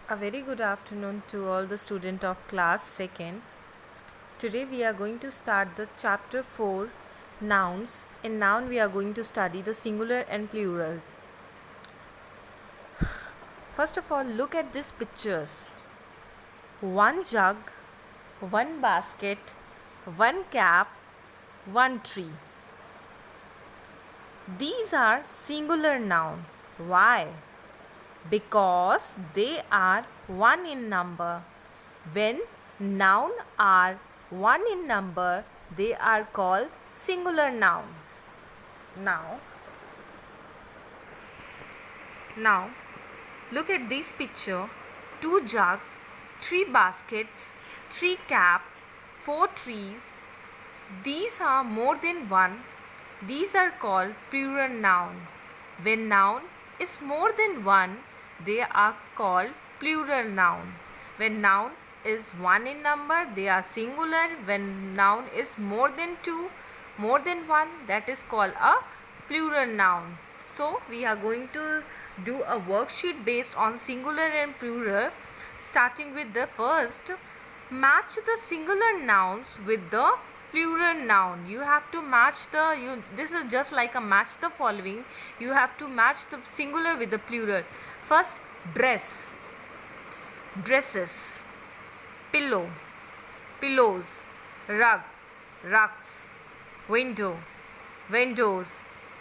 A very good afternoon to all the students of class 2nd. Today we are going to start the chapter 4 nouns. In noun we are going to study the singular and plural. First of all, look at these pictures. One jug, one basket, one cap, one tree. These are singular noun. Why? Because they are one in number. When noun are one in number, they are called singular noun. Now look at this picture. 2 jug, 3 baskets, 3 cap, 4 trees. These are more than one. These are called plural noun. When noun is more than one, they are called plural noun. When noun is one in number, they are singular. When noun is more than two, more than one, that is called a plural noun. So we are going to do a worksheet based on singular and plural, starting with the first. Match the singular nouns with the plural noun. You have to match this is just like a match the following. You have to match the singular with the plural. First, dress, dresses, pillow, pillows, rug, rugs, window, windows,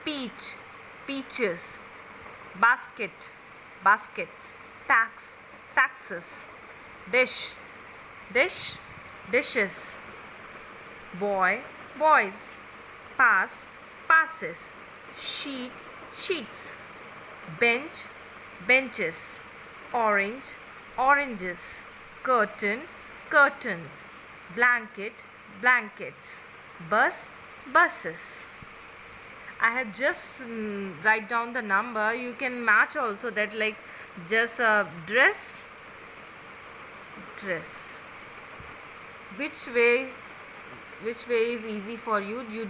peach, peaches, basket, baskets, tax, taxes, dish, dish, dishes, boy, boys, pass, passes, sheet, sheets, bench, benches, orange, oranges, curtain, curtains, blanket, blankets, bus, buses. I have just write down the number. You can match also that, like just dress, dress. Which way is easy for you? You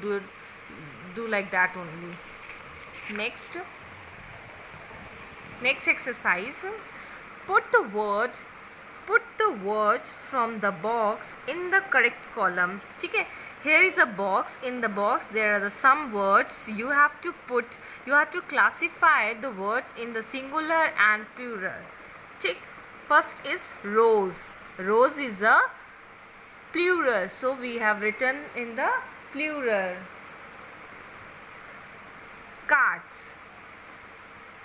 do like that only. Next exercise. Put the words from the box in the correct column. Okay, here is a box. In the box there are some words. You have to classify the words in the singular and plural. Check. First is rose. Rose is a plural, so we have written in the plural. Cards,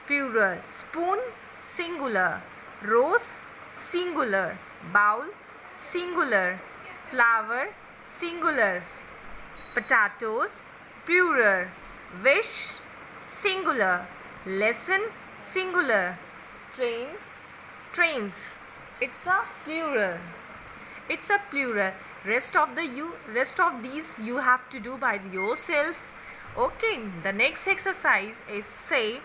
plural. Spoon, singular. Rose, singular. Bowl, singular. Flower, singular. Potatoes, plural. Wish, singular. Lesson, singular. Train, trains. It's a plural. It's a plural. Rest of these you have to do by yourself. Okay, the next exercise is say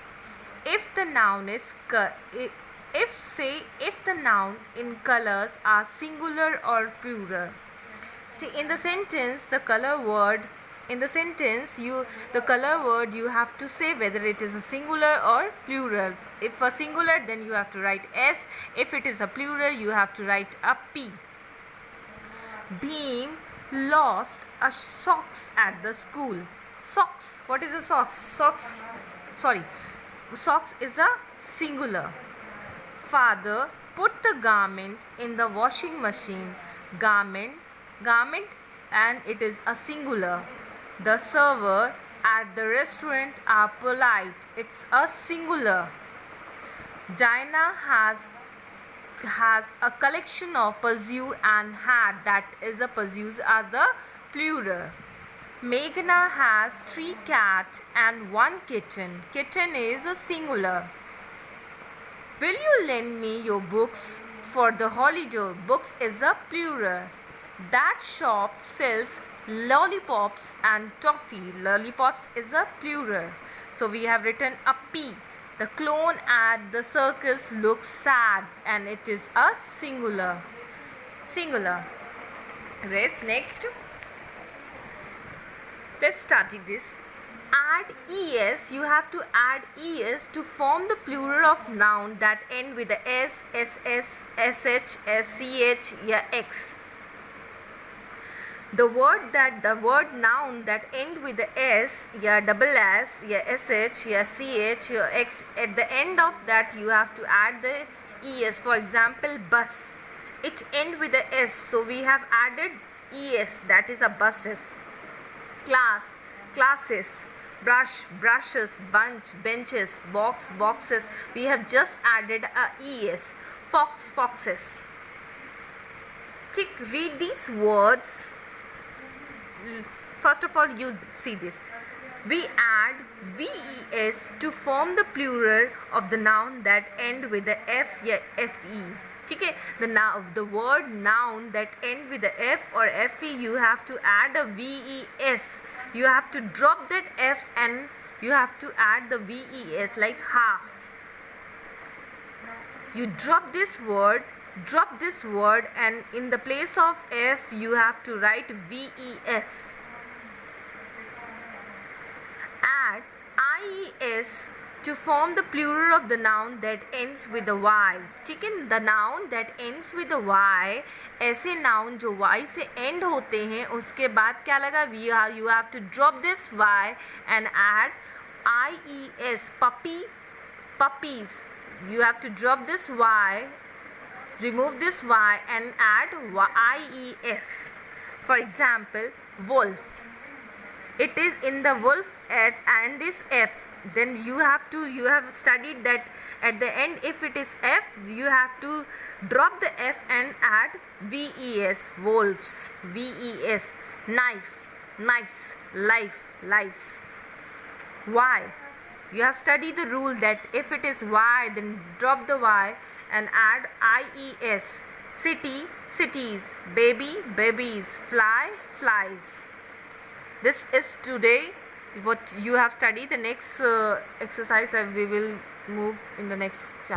if the noun in colors are singular or plural. In the sentence the color word you have to say whether it is a singular or plural. If a singular, then you have to write S. If it is a plural, you have to write a P. Bhim lost a socks at the school. Socks. What is a socks? Socks is a singular. Father put the garment in the washing machine. Garment, and it is a singular. The server at the restaurant are polite. It's a singular. Dinah has a collection of pursue and hat, that is a pursues are the plural. Meghna has 3 cats and 1 kitten. Kitten is a singular. Will you lend me your books for the holiday? Books is a plural. That shop sells lollipops and toffee. Lollipops is a plural. So we have written a P. The clown at the circus looks sad, and it is a singular. Next. Let's start this. add es, you have to add es to form the plural of noun that end with the s, ss, sh, sch, या x. The word noun that end with the s, या double s, या sh, या ch, या x, at the end of that you have to add the es. For example, bus, it end with the s, so we have added es, that is a buses. Class, classes. Brush, brushes. Bunch, benches. Box, boxes. We have just added a es. Fox, foxes. Tick, read these words. First of all, you see this. We add ves to form the plural of the noun that end with the f या fe. ठीक है, the word noun that end with the f or fe, you have to add a ves. You have to drop that f and you have to add the ves, like half. You drop this word, and in the place of f you have to write ves. Add ies to form the plural of the noun that ends with a y. ठीक है, the noun that ends with a y, ऐसे noun जो y से end होते हैं, उसके बाद क्या लगा, you have to drop this y and add ies. Puppy, puppies, you have to drop this y, remove this y and add ies. For example, wolf, it is in the wolf and this f, then you have studied that at the end, if it is f, you have to drop the f and add ves. Wolves, ves. Knife, knives. Life, lives. Y, you have studied the rule that if it is y, then drop the y and add ies. City, cities. Baby, babies. Fly, flies. This is today what you have studied. The next exercise we will move in the next chapter.